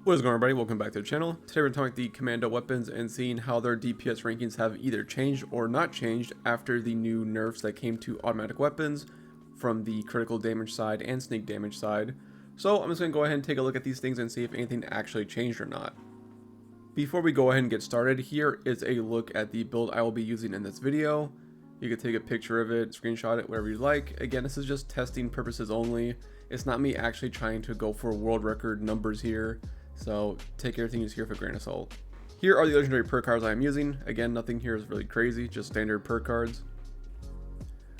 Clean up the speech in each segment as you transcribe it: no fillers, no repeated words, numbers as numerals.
What is going on, everybody? Welcome back to the channel. Today we're talking about the Commando weapons and seeing how their DPS rankings have either changed or not changed after the new nerfs that came to automatic weapons from the critical damage side and sneak damage side. So I'm just going to go ahead and take a look at these things and see if anything actually changed or not. Before we go ahead and get started, here is a look at the build I will be using in this video. You can take a picture of it, screenshot it, whatever you like. Again, this is just testing purposes only. It's not me actually trying to go for world record numbers here. So take everything you see here with a grain of salt. Here are the legendary perk cards I am using. Again, nothing here is really crazy, just standard perk cards.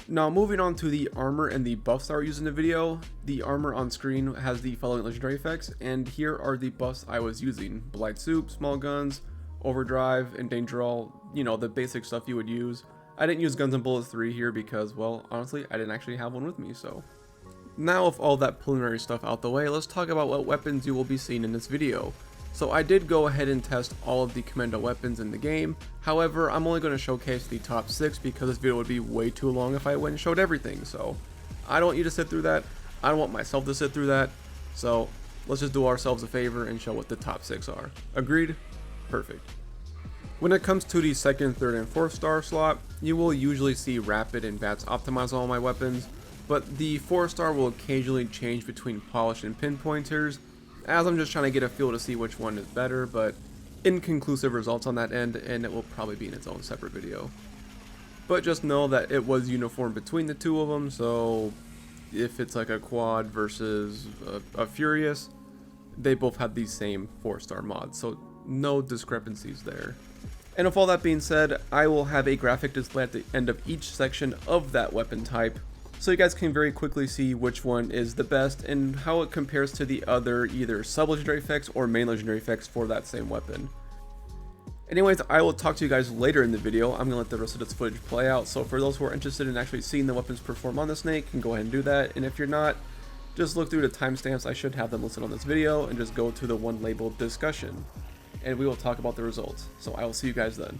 Now moving on to the armor and the buffs that are used in the video. The armor on screen has the following legendary effects, and here are the buffs I was using. Blight Soup, Small Guns, Overdrive, and Danger All, you know, the basic stuff you would use. I didn't use Guns and Bullets 3 here because, well, honestly, I didn't actually have one with me, so. Now with all that preliminary stuff out the way, let's talk about what weapons you will be seeing in this video. So I did go ahead and test all of the Commando weapons in the game. However, I'm only going to showcase the top 6 because this video would be way too long if I went and showed everything. So I don't want you to sit through that. I don't want myself to sit through that. So let's just do ourselves a favor and show what the top 6 are. Agreed? Perfect. When it comes to the 2nd, 3rd, and 4th star slot, you will usually see Rapid and VATS optimize all my weapons. But the 4-star will occasionally change between Polish and Pinpointers, as I'm just trying to get a feel to see which one is better, but inconclusive results on that end, and it will probably be in its own separate video. But just know that it was uniform between the two of them, so if it's like a quad versus a Furious, they both have the same 4-star mods, so no discrepancies there. And with all that being said, I will have a graphic display at the end of each section of that weapon type, so you guys can very quickly see which one is the best and how it compares to the other either sub-legendary effects or main legendary effects for that same weapon. Anyways, I will talk to you guys later in the video. I'm going to let the rest of this footage play out, so for those who are interested in actually seeing the weapons perform on the snake, can go ahead and do that, and if you're not, just look through the timestamps. I should have them listed on this video, and just go to the one labeled discussion, and we will talk about the results. So I will see you guys then.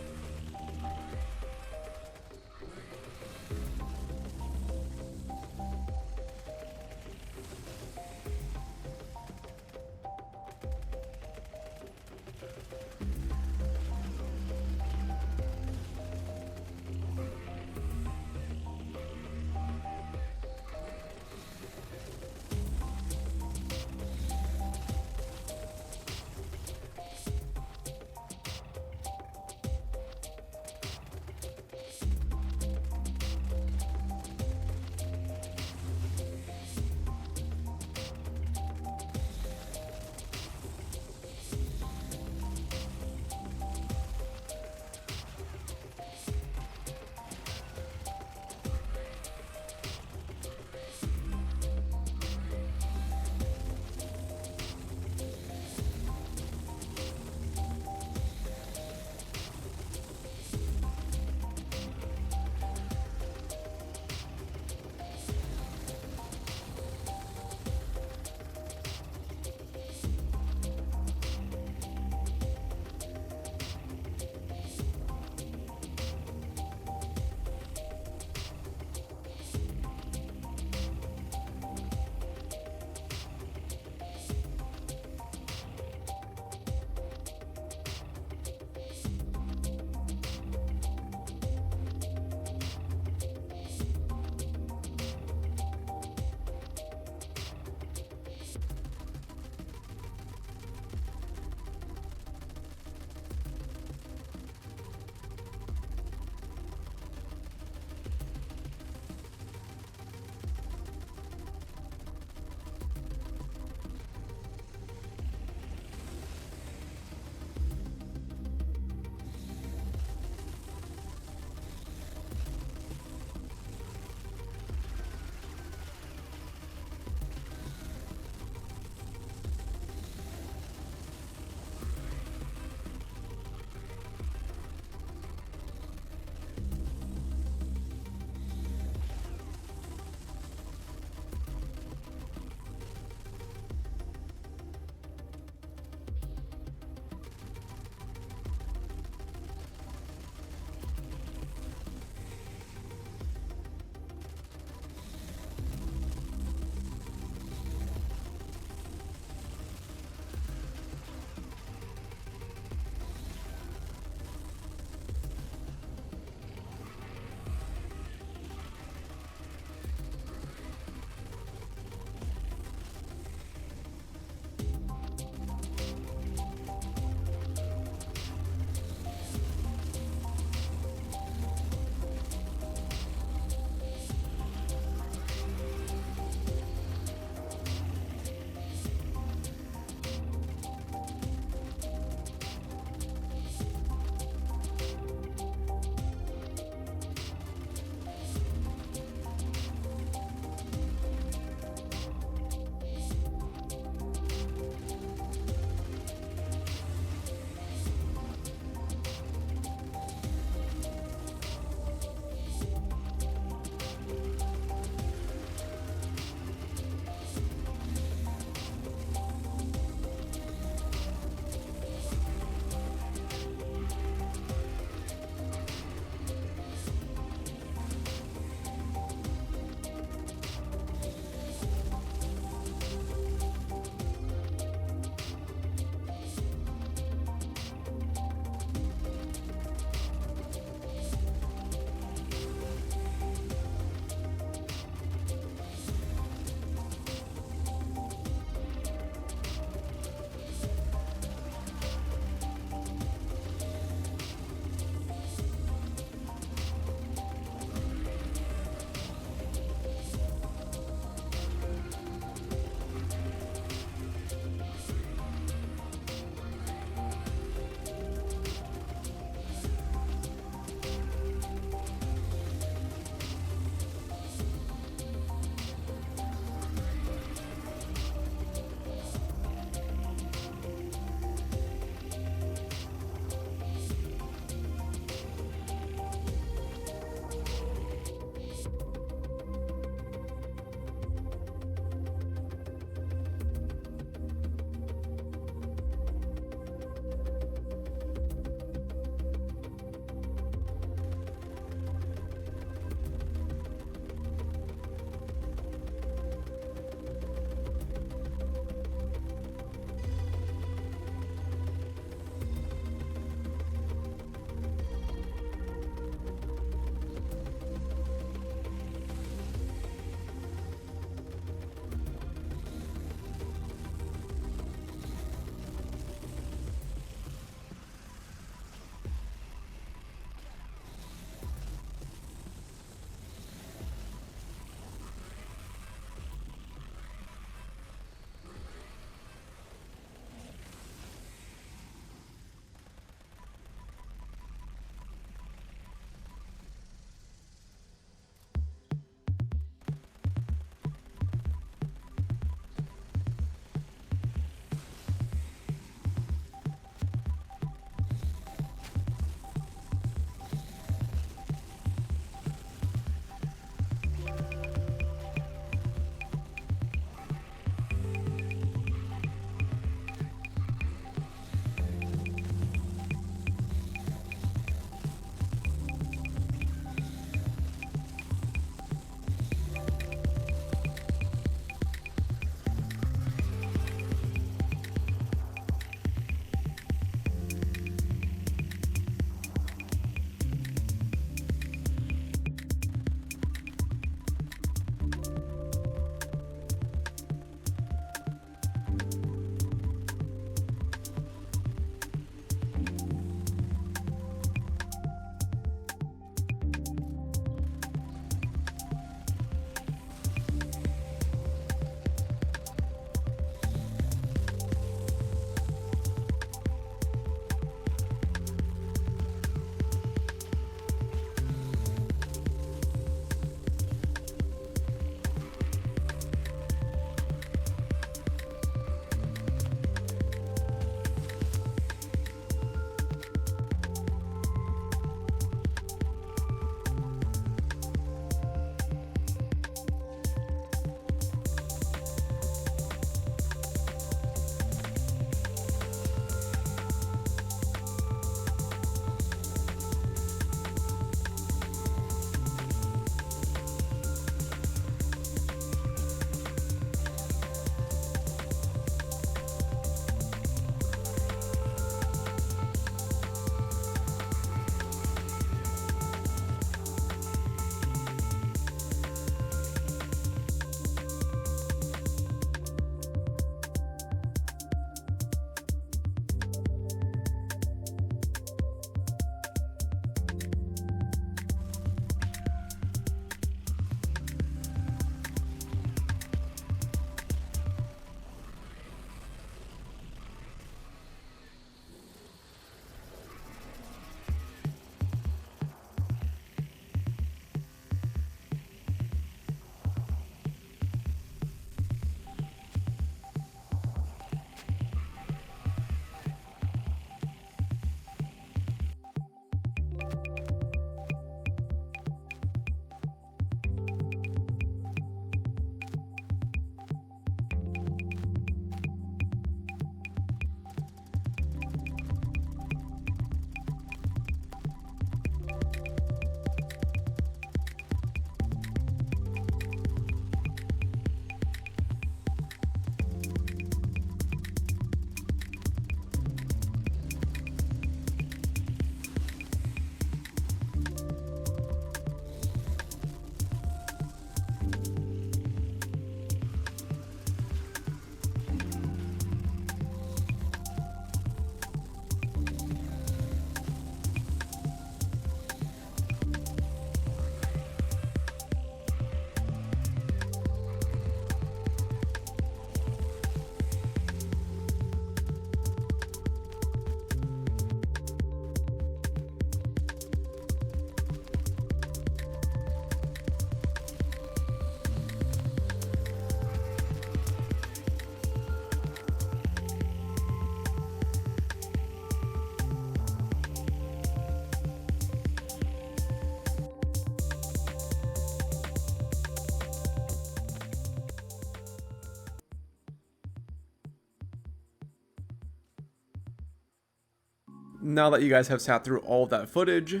Now that you guys have sat through all of that footage,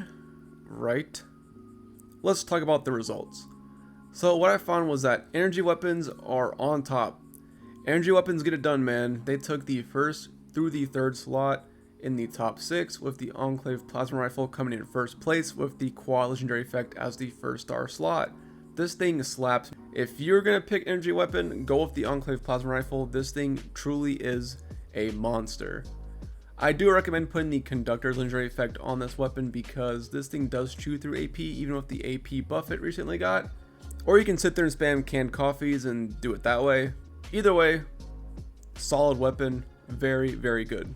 right, let's talk about the results. So what I found was that energy weapons are on top. Energy weapons get it done, man. They took the first through the third slot in the top 6, with the Enclave Plasma Rifle coming in first place with the Quad Legendary effect as the first star slot. This thing slaps. If you're gonna pick energy weapon, go with the Enclave Plasma Rifle. This thing truly is a monster. I do recommend putting the Conductor's Legendary effect on this weapon because this thing does chew through AP, even with the AP buff it recently got. Or you can sit there and spam canned coffees and do it that way. Either way, solid weapon, very, very good.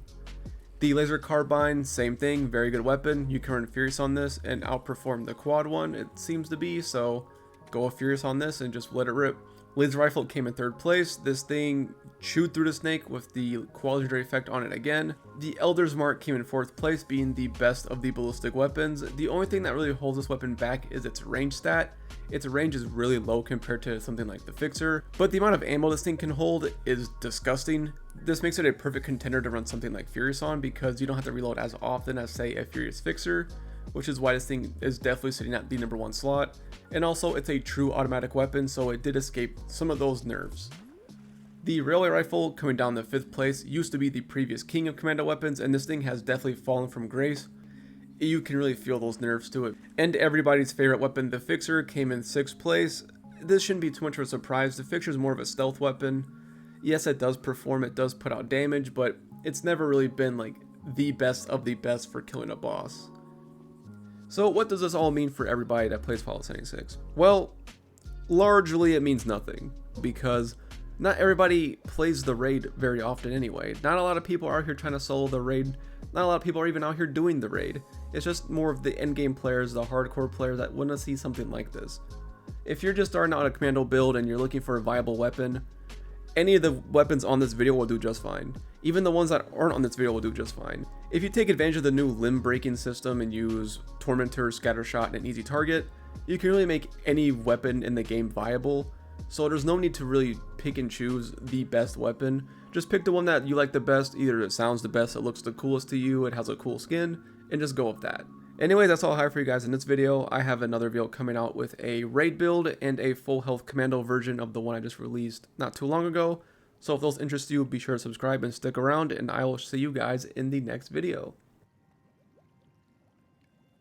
The Laser Carbine, same thing, very good weapon. You can run Furious on this and outperform the quad one, it seems to be, so go Furious on this and just let it rip. Laser Rifle came in third place. This thing chewed through the snake with the Quad Legendary effect on it again. The Elder's Mark came in fourth place, being the best of the ballistic weapons. The only thing that really holds this weapon back is its range stat. Its range is really low compared to something like the Fixer, but the amount of ammo this thing can hold is disgusting. This makes it a perfect contender to run something like Furious on because you don't have to reload as often as, say, a Furious Fixer, which is why this thing is definitely sitting at the #1 slot. And also, it's a true automatic weapon, so it did escape some of those nerfs. The Railway Rifle, coming down to 5th place, used to be the previous king of commando weapons, and this thing has definitely fallen from grace. You can really feel those nerfs to it. And everybody's favorite weapon, the Fixer, came in 6th place. This shouldn't be too much of a surprise. The Fixer is more of a stealth weapon. Yes, it does perform, it does put out damage, but it's never really been like the best of the best for killing a boss. So what does this all mean for everybody that plays Fallout 76? Well, largely it means nothing, because not everybody plays the raid very often anyway. Not a lot of people are out here trying to solo the raid. Not a lot of people are even out here doing the raid. It's just more of the endgame players, the hardcore players that want to see something like this. If you're just starting out a commando build and you're looking for a viable weapon, any of the weapons on this video will do just fine. Even the ones that aren't on this video will do just fine. If you take advantage of the new limb breaking system and use Tormentor, Scattershot, and an easy target, you can really make any weapon in the game viable. So there's no need to really pick and choose the best weapon. Just pick the one that you like the best. Either it sounds the best, it looks the coolest to you, it has a cool skin, and just go with that. Anyway, that's all I have for you guys in this video. I have another video coming out with a raid build and a full health commando version of the one I just released not too long ago. So if those interest you, be sure to subscribe and stick around, and I will see you guys in the next video.